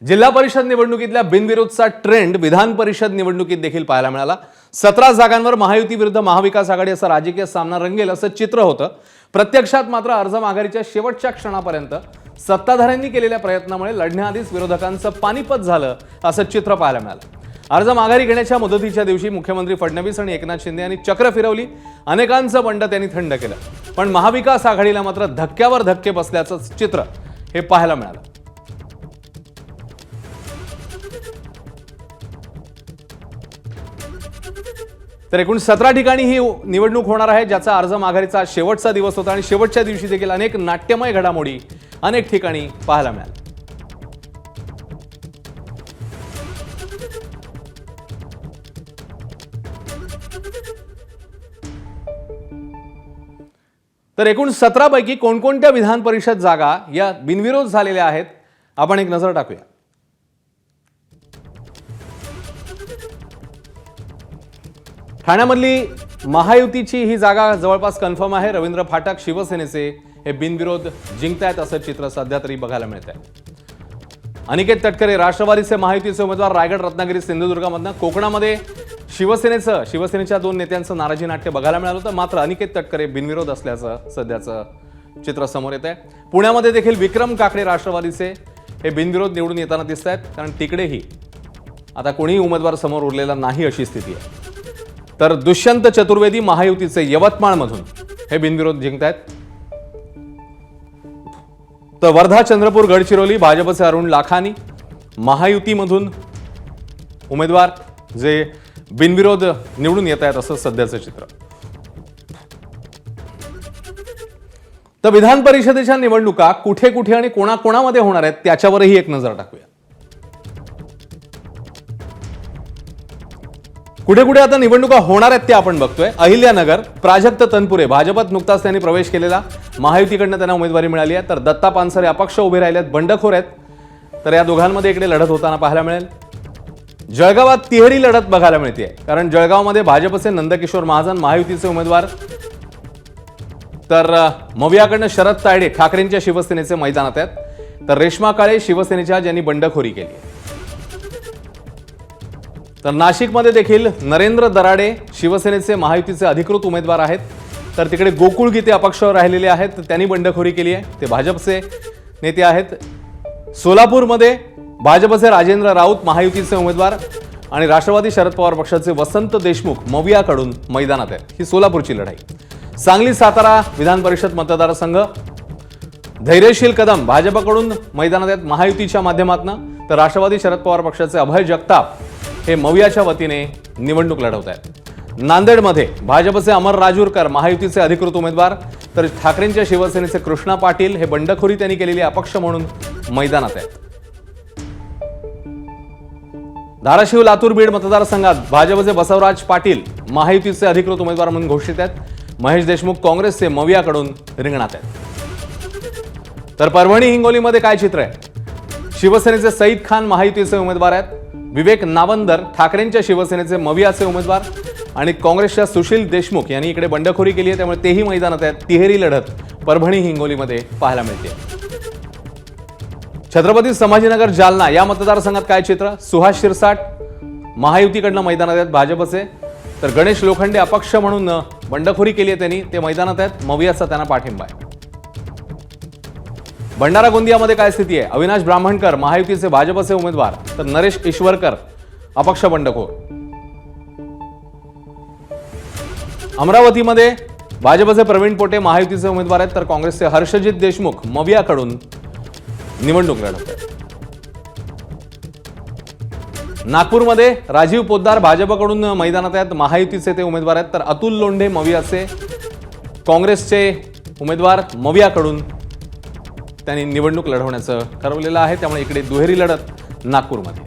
जिल्हा परिषद निवडणुकीतल्या बिनविरोधचा ट्रेंड विधान परिषद निवडणुकीत देखील पाहायला मिळाला। 17 जागांवर महायुती विरुद्ध महाविकास आघाडी असा राजकीय सामना रंगेल असं चित्र होतं। प्रत्यक्षात मात्र अर्ज माघारीच्या शेवटच्या क्षणापर्यंत सत्ताधाऱ्यांनी केलेल्या प्रयत्नामुळे लढण्याआधीच विरोधकांचं पानिपत झालं असं चित्र पाहायला मिळालं। अर्ज माघारी घेण्याच्या मुदतीच्या दिवशी मुख्यमंत्री फडणवीस आणि एकनाथ शिंदे यांनी चक्र फिरवली, अनेकांचं बंड त्यांनी थंड केलं, पण महाविकास आघाडीला मात्र धक्क्यावर धक्के बसल्याचं चित्र हे पाहायला मिळालं। तर एकूण 17 ठिकाणी ही निवडणूक होणार आहे, ज्याचा अर्ज माघारीचा शेवटचा दिवस होता आणि शेवटच्या दिवशी देखील अनेक नाट्यमय घडामोडी अनेक ठिकाणी पाहायला मिळाल्या। तर एकूण 17 पैकी कोणकोणत्या विधान परिषद जागा या बिनविरोध झालेल्या आहेत आपण एक नजर टाकूया। ठाण्यामधली महायुतीची ही जागा जवळपास कन्फर्म आहे। रवींद्र फाटक शिवसेनेचे हे बिनविरोध जिंकतायत असं चित्र सध्या तरी बघायला मिळत आहे। अनिकेत तटकरे राष्ट्रवादीचे महायुतीचे उमेदवार रायगड, रत्नागिरी, सिंधुदुर्गामधनं शिवसेनेच्या 2 नेत्यांचं नाराजी नाट्य बघायला मिळालं होतं, मात्र अनिकेत तटकरे बिनविरोध असल्याचं सध्याचं चित्र समोर येत आहे। पुण्यामध्ये देखील विक्रम काकडे राष्ट्रवादीचे हे बिनविरोध निवडून येताना दिसत आहेत, कारण तिकडेही आता कोणीही उमेदवार समोर उरलेला नाही अशी स्थिती आहे। तर दुष्यंत चतुर्वेदी महायुतीचे यवतमाळमधून हे बिनविरोध जिंकतायत। तर वर्धा, चंद्रपूर, गडचिरोली भाजपचे अरुण लाखानी महायुतीमधून उमेदवार जे बिनविरोध निवडून येत आहेत असं सध्याचं चित्र। तर विधान परिषदेच्या निवडणुका कुठे कुठे आणि कोणाकोणामध्ये होणार आहेत त्याच्यावरही एक नजर टाकूया। कुठे कुठे आता निवडणुका होणार आहेत ते आपण बघतोय। अहिल्यानगर, प्राजक्त तनपुरे भाजपात नुकताच त्यांनी प्रवेश केलेला, महायुतीकडनं त्यांना उमेदवारी मिळाली आहे। तर दत्ता पानसरे अपक्ष उभे राहिलेत, बंडखोर आहेत, तर या दोघांमध्ये इकडे लढत होताना पाहायला मिळेल। जळगावात तिहेरी लढत बघायला मिळते, कारण जळगावमध्ये भाजपचे नंदकिशोर महाजन महायुतीचे उमेदवार, तर मवियाकडनं शरद तायडे ठाकरेंच्या शिवसेनेचे मैदानात आहेत, तर रेश्मा काळे शिवसेनेच्या ज्यांनी बंडखोरी केली। तर नाशिकमध्ये देखील नरेंद्र दराडे शिवसेनेचे महायुतीचे अधिकृत उमेदवार आहेत, तर तिकडे गोकुळ गीते अपक्षावर राहिलेले आहेत, त्यांनी बंडखोरी केली आहे, ते भाजपचे नेते आहेत। सोलापूरमध्ये भाजपचे राजेंद्र राऊत महायुतीचे उमेदवार आणि राष्ट्रवादी शरद पवार पक्षाचे वसंत देशमुख मवियाकडून मैदानात आहेत, ही सोलापूरची लढाई। सांगली, सातारा विधान परिषद मतदारसंघ, धैर्यशील कदम भाजपकडून मैदानात आहेत महायुतीच्या माध्यमातून, तर राष्ट्रवादी शरद पवार पक्षाचे अभय जगताप हे मवियाच्या वतीने निवडणूक लढवत आहेत। नांदेडमध्ये भाजपचे अमर राजूरकर महायुतीचे अधिकृत उमेदवार, तर ठाकरेंच्या शिवसेनेचे कृष्णा पाटील हे बंडखोरी त्यांनी केलेली अपक्ष म्हणून मैदानात आहेत। धाराशिव, लातूर, बीड मतदारसंघात भाजपचे बसवराज पाटील महायुतीचे अधिकृत उमेदवार म्हणून घोषित आहेत। महेश देशमुख काँग्रेसचे मवियाकडून रिंगणात आहेत। तर परभणी, हिंगोलीमध्ये काय चित्र आहे? शिवसेनेचे सईद खान महायुतीचे उमेदवार आहेत, विवेक नावंदर ठाकरेंच्या शिवसेनेचे मवियाचे उमेदवार आणि काँग्रेसच्या सुशील देशमुख यांनी इकडे बंडखोरी केली आहे, त्यामुळे तेही मैदानात आहेत। तिहेरी लढत परभणी, हिंगोलीमध्ये पाहायला मिळते। छत्रपती संभाजीनगर, जालना या मतदारसंघात काय चित्र? सुहास शिरसाट महायुतीकडनं मैदानात आहेत भाजपचे, तर गणेश लोखंडे अपक्ष म्हणून बंडखोरी केली आहे त्यांनी, ते मैदानात आहेत, मवियाचा त्यांना पाठिंबा आहे। भंडारा, गोंदियामध्ये काय स्थिती आहे? अविनाश ब्राह्मणकर महायुतीचे भाजपचे उमेदवार, तर नरेश ईश्वरकर अपक्ष बंडखोर। अमरावतीमध्ये भाजपचे प्रवीण पोटे महायुतीचे उमेदवार आहेत, तर काँग्रेसचे हर्षजित देशमुख मवियाकडून निवडणूक लढवत आहेत। नागपूरमध्ये राजीव पोद्दार भाजपकडून मैदानात आहेत, महायुतीचे ते उमेदवार आहेत, तर अतुल लोंढे मवियाचे काँग्रेसचे उमेदवार मवियाकडून त्यांनी निवडणूक लढवण्याचं ठरवलेलं आहे, त्यामुळे इकडे दुहेरी लढत नागपूरमध्ये।